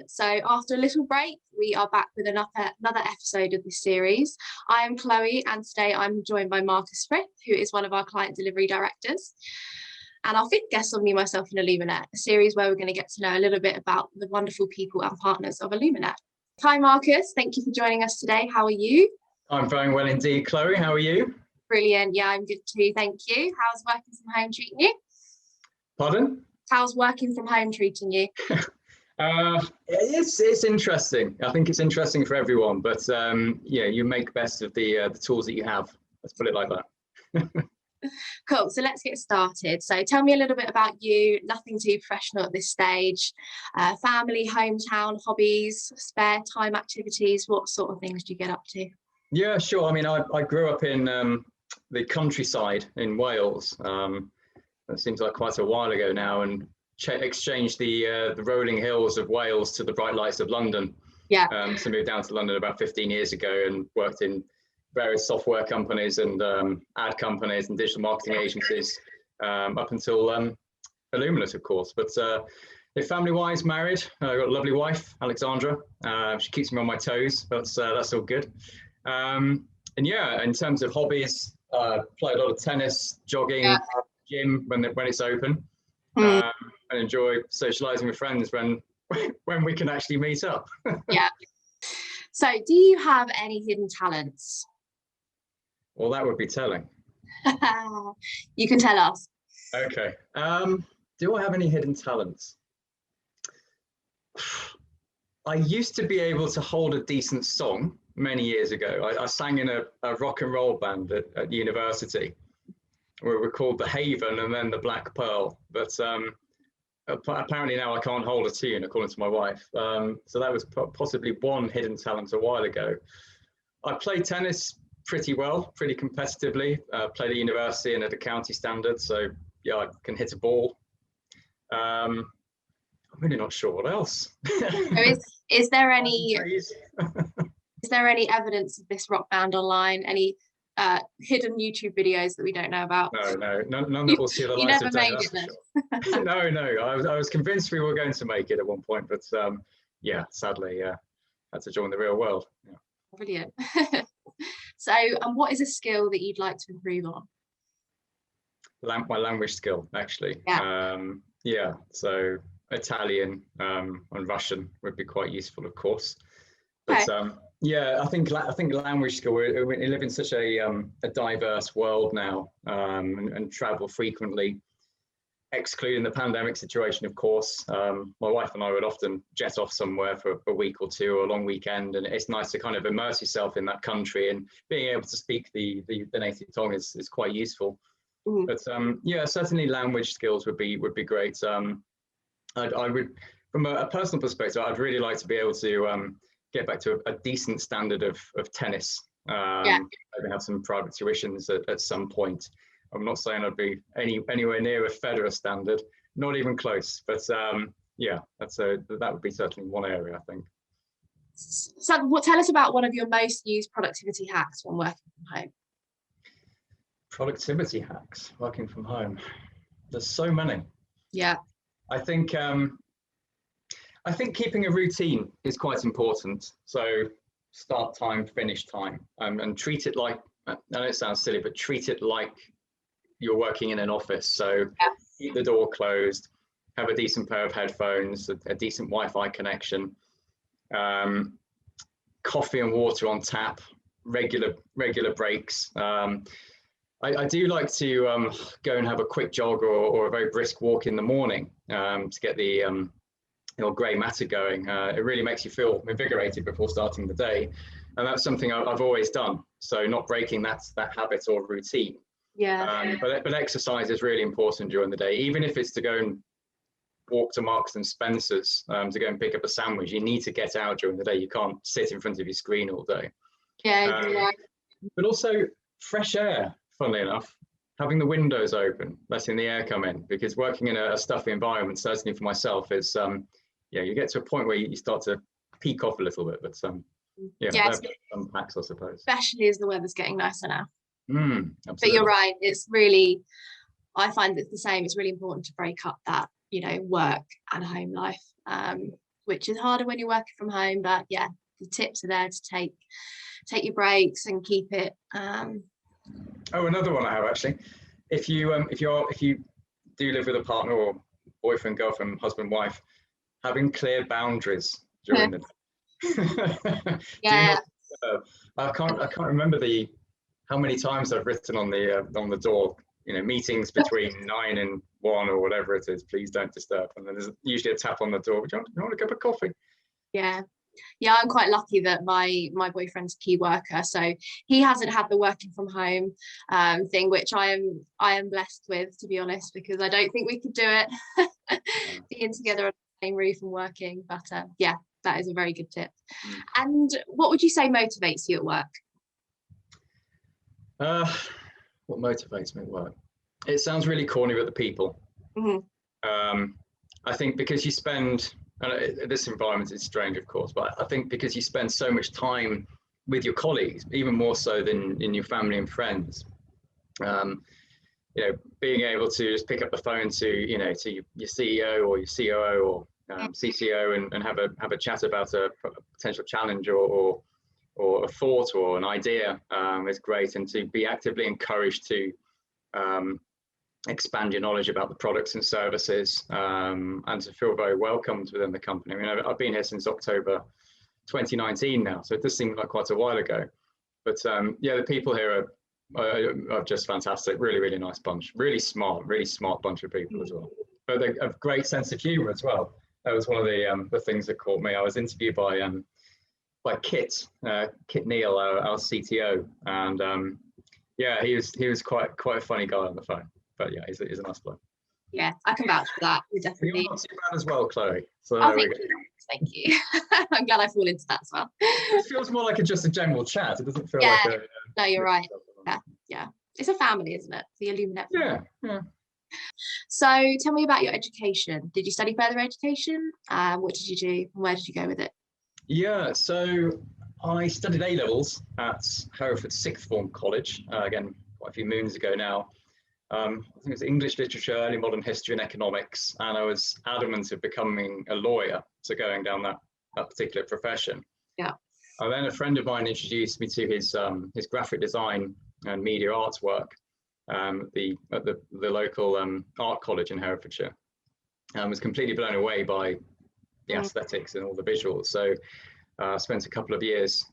So after a little break, we are back with another episode of this series. I am Chloe, and today I'm joined by Marcus Frith, who is one of our client delivery directors. And our fifth guest on Me, Myself and Illuminet, a series where we're going to get to know a little bit about the wonderful people and partners of Illuminet. Hi Marcus, thank you for joining us today. How are you? I'm very well indeed, Chloe. How are you? Brilliant. Yeah, I'm good too. Thank you. How's working from home treating you? Pardon? How's working from home treating you? It's interesting. I think it's interesting for everyone, but yeah, you make best of the tools that you have. Let's put it like that. Cool. So let's get started. So tell me a little bit about you. Nothing too professional at this stage. Family, hometown, hobbies, spare time activities. What sort of things do you get up to? Yeah, sure. I mean, I grew up in the countryside in Wales. That seems like quite a while ago now, and exchanged the rolling hills of Wales to the bright lights of London. Yeah. So moved down to London about 15 years ago and worked in various software companies and ad companies and digital marketing agencies up until Illuminet, of course. But family-wise, married. I've got a lovely wife, Alexandra. She keeps me on my toes. That's all good. And yeah, in terms of hobbies, play a lot of tennis, jogging, gym when it's open, and enjoy socializing with friends when we can actually meet up. Yeah. So do you have any hidden talents? Well, that would be telling. You can tell us. Okay. Do I have any hidden talents? I used to be able to hold a decent song many years ago. I sang in a rock and roll band at university. We were called the Haven and then the Black Pearl. But apparently now I can't hold a tune, according to my wife. So that was possibly one hidden talent a while ago. I played tennis pretty well, pretty competitively. Played at university and at a county standard. So yeah, I can hit a ball. I'm really not sure what else. Is there any evidence of this rock band online? Any hidden YouTube videos that we don't know about? No, none that will see the light of day. That's for sure. No. I was convinced we were going to make it at one point, but yeah, sadly, had to join the real world. Yeah. Brilliant. So, what is a skill that you'd like to improve on? My language skill, actually. Yeah. So Italian and Russian would be quite useful, of course. But yeah, I think language skill. We live in such a diverse world now, and travel frequently, excluding the pandemic situation, of course. My wife and I would often jet off somewhere for a week or two or a long weekend, and it's nice to kind of immerse yourself in that country, and being able to speak the native tongue is quite useful. Mm-hmm. But yeah, certainly language skills would be great. I would, from a personal perspective, I'd really like to be able to get back to a decent standard of tennis. Maybe have some private tuitions at some point. I'm not saying I'd be anywhere near a Federer standard, not even close. But yeah, that would be certainly one area, I think. So, tell us about one of your most used productivity hacks when working from home. Productivity hacks working from home. There's so many. Yeah. I think keeping a routine is quite important. So start time, finish time, and treat it like, I know it sounds silly, but treat it like you're working in an office. So keep the door closed, have a decent pair of headphones, a decent Wi-Fi connection, coffee and water on tap, regular breaks. I do like to go and have a quick jog or a very brisk walk in the morning to get the grey matter going. It really makes you feel invigorated before starting the day, and that's something I've always done. So not breaking that habit or routine. Yeah. But exercise is really important during the day, even if it's to go and walk to Marks and Spencer's to go and pick up a sandwich. You need to get out during the day. You can't sit in front of your screen all day. Yeah. But also fresh air. Funnily enough, having the windows open, letting the air come in, because working in a stuffy environment, certainly for myself, is you get to a point where you start to peak off a little bit. But some packs, I suppose. Especially as the weather's getting nicer now. Absolutely. But you're right. It's really, I find it's the same. It's really important to break up that work and home life. which is harder when you're working from home. But yeah, the tips are there to take your breaks and keep it. Oh, another one I have actually. If you do live with a partner or boyfriend, girlfriend, husband, wife, having clear boundaries during the day. Yeah. I can't remember how many times I've written on the door, meetings between 9 and 1 or whatever it is, please don't disturb. And then there's usually a tap on the door. Do you want a cup of coffee? Yeah. Yeah, I'm quite lucky that my boyfriend's a key worker, so he hasn't had the working from home thing, which I am blessed with, to be honest, because I don't think we could do it being together on the same roof and working. But yeah, that is a very good tip. And what would you say motivates you at work? What motivates me at work? It sounds really corny, but the people. I think because you spend, this environment is strange, of course, but I think because you spend so much time with your colleagues, even more so than in your family and friends, being able to just pick up the phone to your CEO or your COO or CCO and have a chat about a potential challenge or a thought or an idea is great, and to be actively encouraged to expand your knowledge about the products and services, and to feel very welcomed within the company. I mean, I've been here since October 2019 now, so it does seem like quite a while ago. But yeah, the people here are just fantastic. Really, really nice bunch. Really smart bunch of people as well. But they have a great sense of humour as well. That was one of the things that caught me. I was interviewed by Kit Neal, our CTO, and yeah, he was quite a funny guy on the phone. But yeah, he's a nice bloke. Yeah, I can vouch for that. We're definitely. You're not too bad as well, Chloe. So thank you. I'm glad I fall into that as well. It feels more like just a general chat. It doesn't feel like a. No, you're right. Yeah. It's a family, isn't it? The Illuminet family. Yeah. So tell me about your education. Did you study further education? What did you do? Where did you go with it? Yeah, so I studied A-levels at Hereford Sixth Form College, again, quite a few moons ago now. I think it was English literature, early modern history and economics, and I was adamant of becoming a lawyer, so going down that particular profession. Yeah. And then a friend of mine introduced me to his graphic design and media arts work at the local art college in Herefordshire, and was completely blown away by the aesthetics and all the visuals. So I spent a couple of years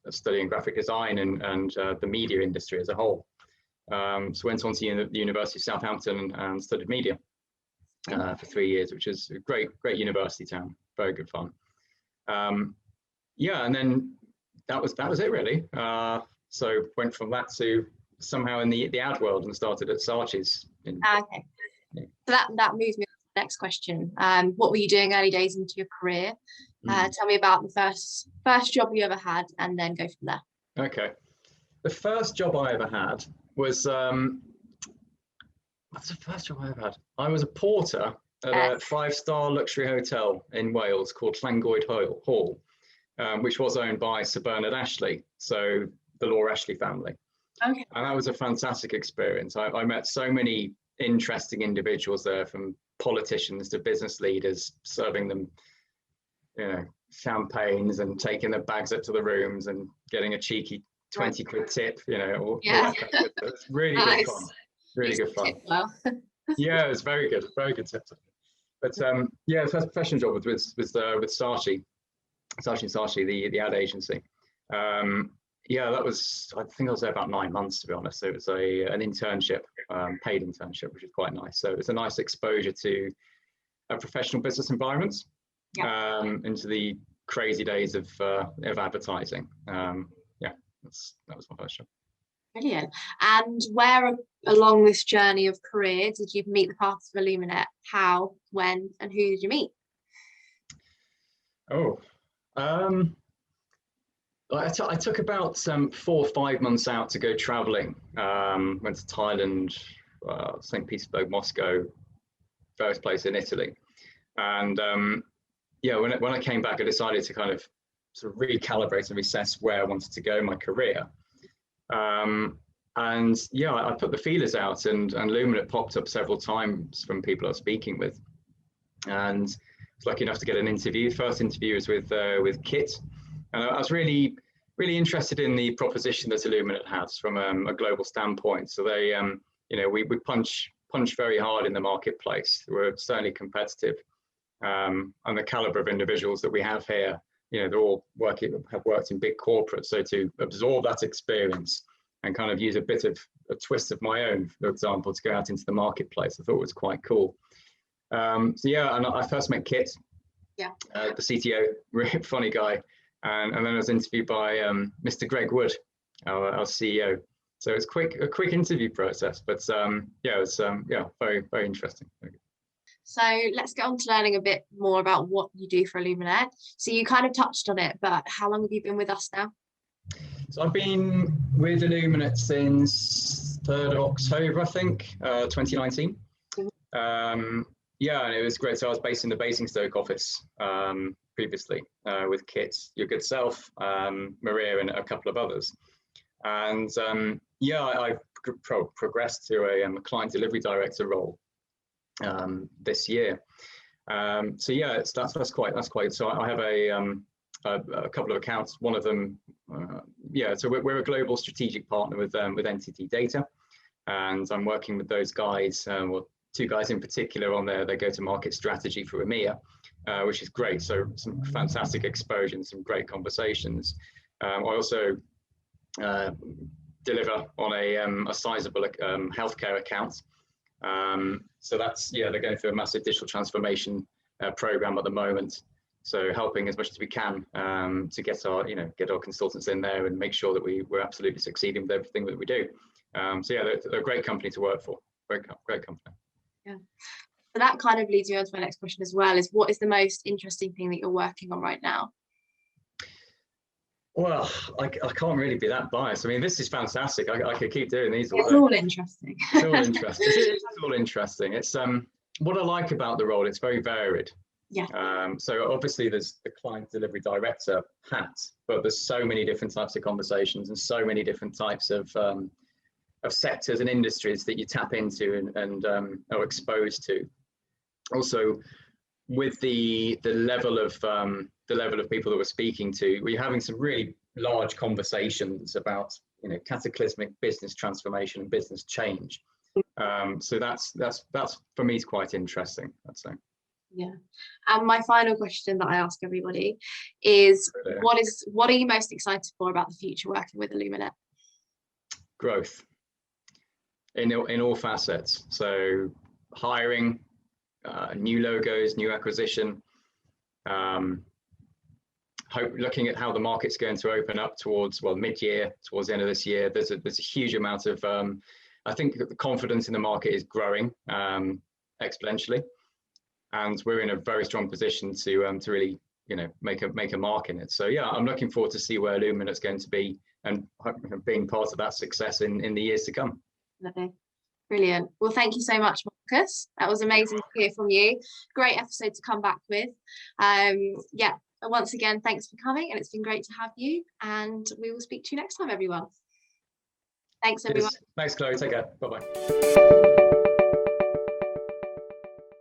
studying graphic design and the media industry as a whole. So went on to the University of Southampton and studied media for 3 years, which is a great university town, very good fun. Yeah, and then that was it really. So went from that to somehow in the ad world and started at Saatchi's. Okay. Yeah. So that moves me on to the next question. What were you doing early days into your career? Tell me about the first job you ever had, and then go from there. Okay. The first job I ever had was what's the first job I ever had? I was a porter at a 5-star luxury hotel in Wales called Llangoed Hall, which was owned by Sir Bernard Ashley, so the Law Ashley family. Okay. And that was a fantastic experience. I met so many interesting individuals there, from politicians to business leaders, serving them, champagnes and taking their bags up to the rooms and getting a cheeky 20 quid tip, all that kind of stuff. It's really good fun. Really good fun. Well. Yeah, it was very good tip. But yeah, the first professional job was with Saatchi, the ad agency. Yeah, that was, I think I was there about 9 months, to be honest. So it was an internship, paid internship, which is quite nice. So it's a nice exposure to a professional business environments, into the crazy days of advertising. Yeah, that was my first job. Brilliant. And where along this journey of career did you meet the paths of Illuminet? How, when, and who did you meet? I took about 4 or 5 months out to go traveling. Went to Thailand, St. Petersburg, Moscow, various places in Italy. And yeah, when I came back, I decided to kind of sort of recalibrate and assess where I wanted to go in my career. And yeah, I put the feelers out, and Illuminet popped up several times from people I was speaking with. And was lucky enough to get an interview. First interview was with Kit, and I was really interested in the proposition that Illuminet has from a global standpoint. So they, we punch very hard in the marketplace. We're certainly competitive, and the caliber of individuals that we have here, they're all have worked in big corporates. So to absorb that experience and kind of use a bit of a twist of my own, for example, to go out into the marketplace, I thought was quite cool. So yeah, and I first met Kit, the CTO, really funny guy, and then I was interviewed by Mr. Greg Wood, our CEO. So it's a quick interview process, but yeah, it was very, very interesting. So let's get on to learning a bit more about what you do for Illuminet. So you kind of touched on it, but how long have you been with us now? So I've been with Illuminet since 3rd of October, I think, 2019. Yeah, and it was great. So I was based in the Basingstoke office previously with Kit, your good self, Maria, and a couple of others. And yeah, I've progressed to a client delivery director role this year. So yeah, that's quite. So I have a couple of accounts. One of them, so we're a global strategic partner with NTT Data, and I'm working with those guys, well, 2 guys in particular on their go-to-market strategy for EMEA, which is great. So some fantastic exposure and some great conversations. I also deliver on a sizable healthcare account. So that's, they're going through a massive digital transformation program at the moment. So helping as much as we can to get our consultants in there and make sure that we're absolutely succeeding with everything that we do. So yeah, they're a great company to work for. Great company. Yeah. So that kind of leads me on to my next question as well, is what is the most interesting thing that you're working on right now? Well, I can't really be that biased. I mean, this is fantastic. I could keep doing these all day. It's all interesting. It's all interesting. It's all interesting. It's what I like about the role, it's very varied. Yeah. So obviously there's the client delivery director hat, but there's so many different types of conversations and so many different types of sectors and industries that you tap into and are exposed to. Also, with the level of people that we're speaking to, we're having some really large conversations about cataclysmic business transformation and business change. So that's for me is quite interesting, I'd say. Yeah. And my final question that I ask everybody is, what are you most excited for about the future working with Illuminet? Growth in all facets. So hiring, new logos, new acquisition, looking at how the market's going to open up towards mid-year, towards the end of this year. There's a huge amount of I think that the confidence in the market is growing exponentially, and we're in a very strong position to really make a mark in it. So yeah, I'm looking forward to see where Illuminet's going to be and being part of that success in the years to come. Lovely. Brilliant. Well, thank you so much, Marcus. That was amazing to hear from you. Great episode to come back with. Yeah, once again, thanks for coming, and it's been great to have you, and we will speak to you next time, everyone. Thanks, everyone. Thanks, Chloe. Take care. Bye-bye.